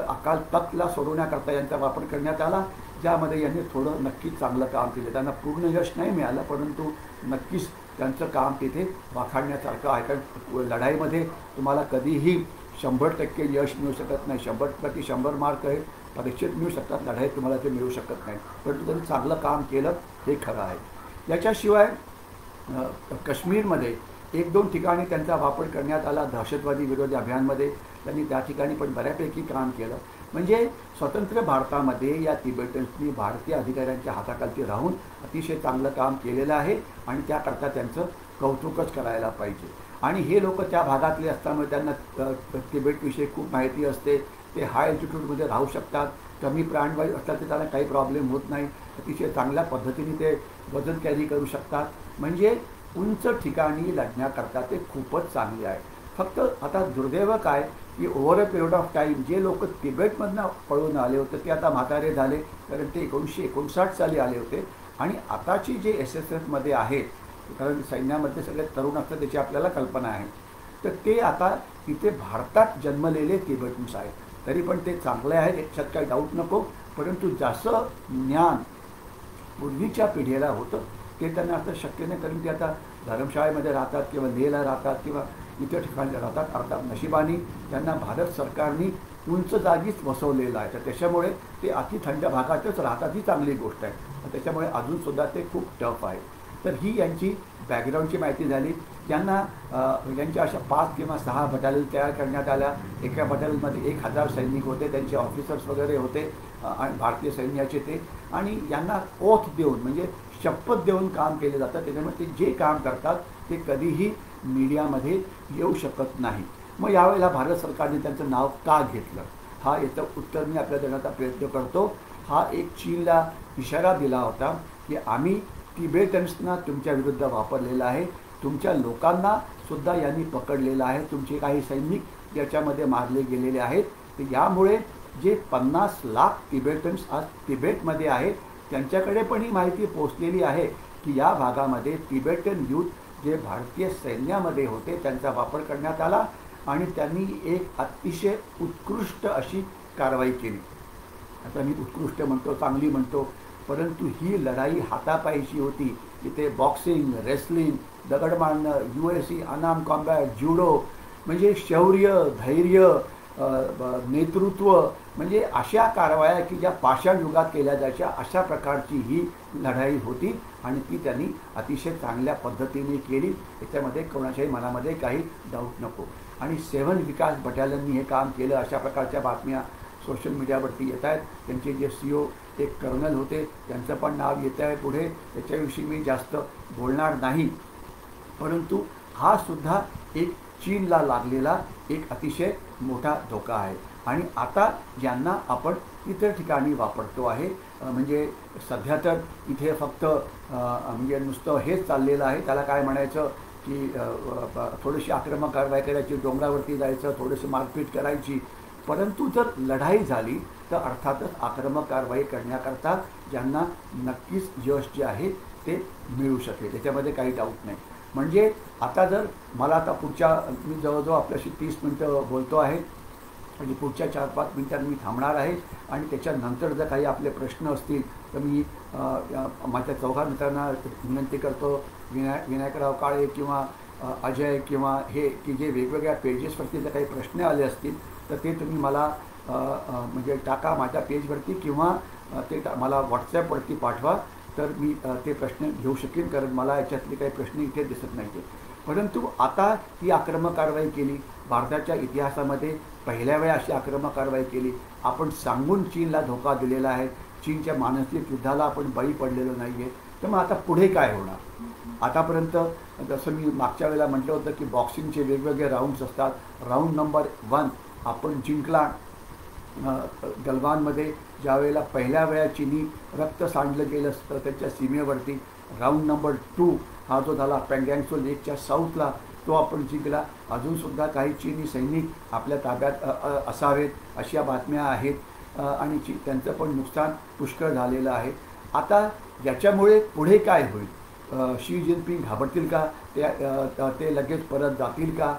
Speaker 1: अकाल तख्तला सोडवण्याकरता यांचा वापर करण्यात आला, ज्यामध्ये यांनी थोडं नक्कीच चांगलं काम केलं. त्यांना पूर्ण यश नाही मिळालं, परंतु नक्कीच त्यांचं काम तिथे वाखाणण्यासारखं आहे. कारण लढाईमध्ये तुम्हाला कधीही 100% यश मिळू शकत नाही. 100पैकी 100 मार्क हे परीक्षेत मिळू शकतात, लढाईत तुम्हाला ते मिळू शकत नाही, परंतु त्यांनी चांगलं काम केलं हे खरं आहे. याच्याशिवाय काश्मीरमध्ये 1-2 ठिकाणी त्यांचा वापर करण्यात आला दहशतवादी विरोधी अभियानमध्ये. त्यांनी त्या ठिकाणी पण बऱ्यापैकी काम केलं. म्हणजे स्वतंत्र भारतामध्ये या तिबेटन्सनी भारतीय अधिकाऱ्यांच्या हाताखालती राहून अतिशय चांगलं काम केलेलं आहे आणि त्याकरता त्यांचं कौतुकच करायला पाहिजे. आणि हे लोक त्या भागातले असल्यामुळे त्यांना तिबेटविषयी खूप माहिती असते. ते हाय अल्टिट्यूडमध्ये राहू शकतात, कमी प्राणवायू असतात तर त्यांना काही प्रॉब्लेम होत नाही, अतिशय चांगल्या पद्धतीने ते वजन कॅरी करू शकतात. म्हणजे उंच ठिकाणी लढण्याकरता ते खूपच चांगले आहे. फक्त आता दुर्दैव काय की over a period of time जे लोक तिबेटमधनं पळून आले होते ते आता म्हातारे झाले, कारण ते 1959 साली आले होते. आणि आताची जे SSFमध्ये आहेत, कारण सैन्यामध्ये सगळे तरुण असतात त्याची आपल्याला कल्पना आहे, तर ते आता इथे भारतात जन्मलेले तिबेटन्स आहेत. तरी पण ते चांगले आहेत, याच्यात काही डाऊट नको, परंतु जास्त ज्ञान पूर्वीच्या पिढीला होतं ते त्यांना आता शक्य नाही, कारण ते आता धर्मशाळेमध्ये राहतात किंवा लेहला राहतात किंवा इतर ठिकाणी राहतात. अर्थात नशिबाने त्यांना भारत सरकारने उंच जागीच बसवलेलं आहे, तर त्याच्यामुळे ते अति थंड भागातच राहतात, ही चांगली गोष्ट आहे. त्याच्यामुळे अजूनसुद्धा ते खूप टफ आहे. तर ही यांची बॅकग्राऊंडची माहिती झाली. यांना यांच्या अशा 5 किंवा 6 बटालियन तयार करण्यात आल्या. एका बटालियनमध्ये 1000 सैनिक होते, त्यांचे ऑफिसर्स वगैरे होते आणि भारतीय सैन्याचे ते. आणि यांना ओथ देऊन म्हणजे शपथ देऊन काम केले जातं, त्याच्यामुळे ते जे काम करतात ते कधीही मीडियामध्ये येऊ शकत नाही. मग यावेळेला भारत सरकारने त्यांचं नाव का घेतलं, हा याचं उत्तर मी आपल्या देण्याचा प्रयत्न करतो. हा एक चीनला इशारा दिला होता की आम्ही तिबेटन्सना तुमच्या विरुद्ध वापरलेला आहे, तुमच्या लोकांना सुद्धा यांनी पकडलेलं आहे, तुमचे काही सैनिक याच्यामध्ये मारले गेलेले आहेत. तर यामुळे जे 50 लाख तिबेटन्स आज तिबेटमध्ये आहेत त्यांच्याकडे पण ही माहिती पोचलेली आहे की या भागामध्ये तिबेटन यूथ जे भारतीय सैन्यामध्ये होते त्यांचा वापर करण्यात आला आणि त्यांनी एक अतिशय उत्कृष्ट अशी कारवाई केली. आता मी उत्कृष्ट म्हणतो, चांगली म्हणतो, परंतु ही लढाई हातापायची होती. इथे बॉक्सिंग, रेसलिंग, दगड मारणं, UFC, अनाम कॉम्बॅट, जुडो, म्हणजे शौर्य, धैर्य, नेतृत्व, म्हणजे अशा कारवाया की ज्या पाषाण युगात केल्या जायच्या अशा प्रकारची ही लढाई होती आणि ती त्यांनी अतिशय चांगल्या पद्धतीने केली. याच्यामध्ये कोणाच्याही मनामध्ये काही डाऊट नको. आणि 7 विकास बटालियननी हे काम केलं अशा प्रकारच्या बातम्या सोशल मीडियावरती येत आहेत. त्यांचे जे CO एक कर्नल होते त्यांचं पण नाव येत आहे पुढे, त्याच्याविषयी मी जास्त बोलणार नाही. परंतु हा सुद्धा एक चीनला लागलेला एक अतिशय मोठा धोका आहे. आणि आता ज्यांना आपण इतर ठिकाणी वापरतो आहे, म्हणजे सध्या तर इथे फक्त म्हणजे नुसतं हेच चाललेलं आहे, त्याला काय म्हणायचं की थोडीशी आक्रमक कारवाई करायची, डोंगरावरती जायचं, थोडीशी मारपीट करायची. परंतु जर लढाई झाली तर अर्थातच आक्रमक कारवाई करण्याकरता ज्यांना नक्कीच यश जे आहे ते मिळू शकेल, त्याच्यामध्ये काही डाऊट नाही. म्हणजे आता जर मला आता मी जवळजवळ आपल्याशी 30 मिनटं बोलतो आहे, म्हणजे पुढच्या 4-5 मिनटांनी मी थांबणार आहे आणि त्याच्यानंतर जर काही आपले प्रश्न असतील तर मी माझ्या 4 मित्रांना विनंती करतो, विनायकराव काळे किंवा अजय किंवा हे की जे वेगवेगळ्या पेजेसवरती जर काही प्रश्न आले असतील तर ते तुम्ही मला म्हणजे टाका माझ्या पेजवरती किंवा ते मला व्हॉट्सॲपवरती पाठवा, तर मी ते प्रश्न घेऊ शकेन, कारण मला याच्यातले काही प्रश्न इथे दिसत नाही. परंतु आता ही आक्रमक कारवाई केली. भारताच्या इतिहासामध्ये पहिल्या वेळा अशी आक्रमक कारवाई केली. आपण सांगून चीनला धोका दिलेला आहे. चीनच्या मानसिक युद्धाला आपण बळी पडलेलो नाही आहे. तर मग आता पुढे काय होणार? आतापर्यंत जसं मी मागच्या वेळेला म्हटलं होतं की बॉक्सिंगचे वेगवेगळे राऊंड्स असतात. राऊंड नंबर 1 आपण जिंकला. गलवानमध्ये ज्या वेळेला पहिल्या वेळा चीनी रक्त सांडलं गेलं असतं त्याच्या सीमेवरती. राऊंड नंबर 2 हा जो झाला पँगँगसो लेकच्या साऊथला, तो आपण जिंकला. अजूनसुद्धा काही चीनी सैनिक आपल्या ताब्यात असावेत अशा बातम्या आहेत. आणि त्यांचं पण नुकसान पुष्कळ झालेलं आहे. आता याच्यामुळे पुढे काय होईल? शी जिनपिंग घाबरतील का? ते लगेच परत जातील का?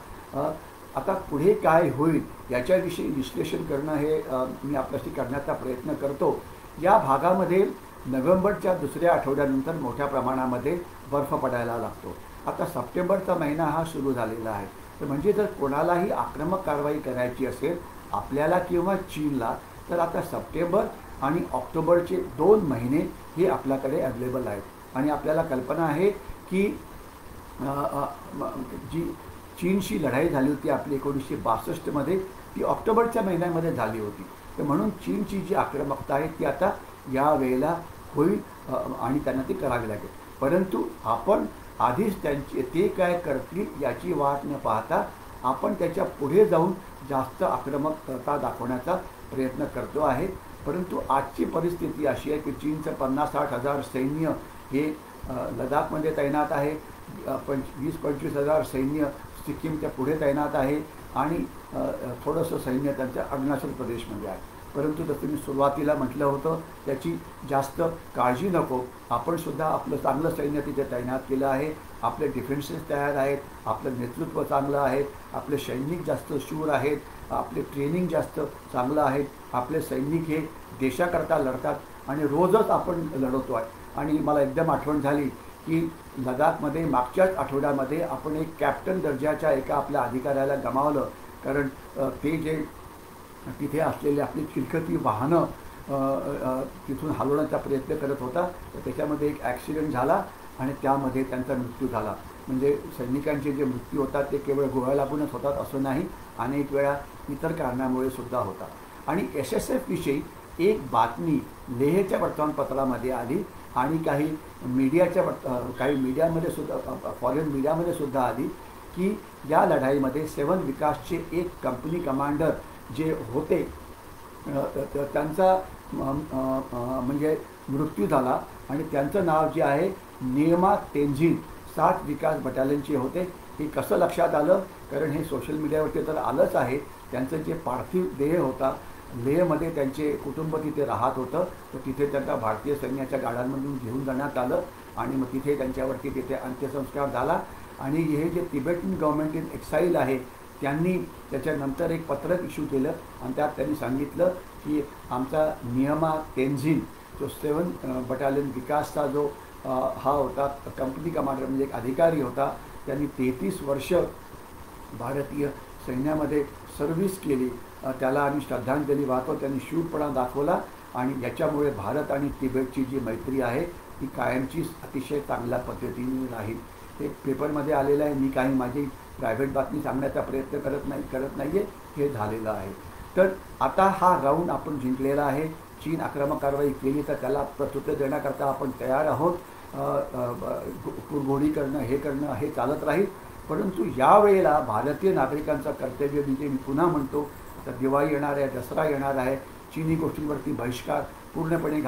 Speaker 1: आता पुढे काय होईल याच्याविषयी विश्लेषण करणं हे मी आपल्याशी करण्याचा प्रयत्न करतो. या भागामध्ये नोव्हेंबरच्या दुसऱ्या आठवड्यानंतर मोठ्या प्रमाणामध्ये बर्फ पडायला लागतो. आता सप्टेंबरचा महिना हा सुरू झालेला आहे. तर म्हणजे जर कोणालाही आक्रमक कारवाई करायची असेल आपल्याला किंवा चीनला, तर आता सप्टेंबर आणि ऑक्टोबरचे 2 महिने हे आपल्याकडे अवेलेबल आहेत. आणि आपल्याला कल्पना आहे की जी चीनशी लढाई झाली होती आपली 1962मध्ये, ती ऑक्टोबरच्या महिन्यामध्ये झाली होती. तर म्हणून चीनची जी आक्रमकता आहे ती आता या वेळेला होईल आणि त्यांना ती करावी लागेल. परंतु आपण आधीच ते काय करतील याची वाट न पाहता आपण त्याच्या पुढे जाऊन जास्त आक्रमकता दाखवण्याचा प्रयत्न करतो आहे. परंतु आजची परिस्थिती अशी आहे की चीनचं 50-60 हजार सैन्य हे लडाखमध्ये तैनात आहे. 20-25 हजार सैन्य सिक्कीमच्या पुढे तैनात आहे आणि थोडंसं सैन्य त्यांच्या अरुणाचल प्रदेशमध्ये आहे. परंतु जसं मी सुरुवातीला म्हटलं होतं त्याची जास्त काळजी नको. आपण सुद्धा आपलं चांगलं सैन्य तिथे तैनात केलं आहे. आपले डिफेन्सेस तयार आहेत. आपलं नेतृत्व चांगलं आहे. आपले सैनिक जास्त शूर आहेत. आपले ट्रेनिंग जास्त चांगलं आहे. आपले सैनिक हे देशाकरता लढतात आणि रोजच आपण लढवतो आहे. आणि मला एकदम आठवण झाली की लडाखमध्ये मागच्याच आठवड्यामध्ये आपण एक कॅप्टन दर्जाच्या एका आपल्या अधिकाऱ्याला गमावलं. कारण ते जे तिथे असलेले आपली चिलखती वाहनं तिथून हलवण्याचा प्रयत्न करत होता, तर त्याच्यामध्ये एक ॲक्सिडेंट झाला आणि त्यामध्ये त्यांचा मृत्यू झाला. म्हणजे सैनिकांचे जे मृत्यू होतात ते केवळ गोळ्या लागूनच होतात असं नाही, अनेक वेळा इतर कारणामुळे सुद्धा होतात. आणि SSF विषयी एक बातमी लेहच्या वर्तमानपत्रामध्ये आली आणि काही मीडियामध्ये सुद्धा, फॉरेन मीडियामध्ये सुद्धा आली की या लढाईमध्ये 7 विकासचे एक कंपनी कमांडर जे होते त्यांचा म्हणजे मृत्यू झाला. आणि त्यांचं नाव जे आहे नियमा तेंझिन 7 विकास बटालियनचे होते. हे कसं लक्षात आलं? कारण हे सोशल मीडियावरती तर आलंच आहे. त्यांचं जे पार्थिव देह होता, लेहमध्ये त्यांचे कुटुंब तिथे राहत होतं, तर तिथे त्यांना भारतीय सैन्याच्या गाड्यांमधून घेऊन जाण्यात आलं आणि मग तिथे त्यांच्यावरती तिथे अंत्यसंस्कार झाला. आणि हे जे तिबेटन गव्हर्नमेंट इन एक्साईल आहे त्यांनी त्याच्यानंतर एक पत्रक इश्यू केलं आणि त्यात त्यांनी सांगितलं की आमचा नियमा तेंझिन जो 7 बटालियन विकासचा जो हा होता कंपनी कमांडर म्हणजे एक अधिकारी होता, त्यांनी 33 वर्ष भारतीय सैन्यामध्ये सर्व्हिस केली. त्याला आम्ही श्रद्धांजली वाहतो. त्यांनी शूरपणा दाखवला आणि याच्यामुळे भारत आणि तिबेटची जी मैत्री आहे ती कायमचीच अतिशय चांगल्या पद्धतीने राहील. हे पेपरमध्ये आलेलं आहे. मी काही माझी प्रायव्हेट बातमी सांगण्याचा प्रयत्न करत नाही आहे. हे झालेलं आहे. तर आता हा राऊंड आपण जिंकलेला आहे. चीन आक्रमक कारवाई केली तर त्याला प्रत्युत्तर देण्याकरता आपण तयार आहोत. कुरघोडी करणं हे चालत राहील. परंतु यावेळेला भारतीय नागरिकांचं कर्तव्य म्हणजे मी पुन्हा म्हणतो, तर दिवाळी येणार आहे, दसरा येणार आहे, चीनी गोष्टींवरती बहिष्कार पूर्णपणे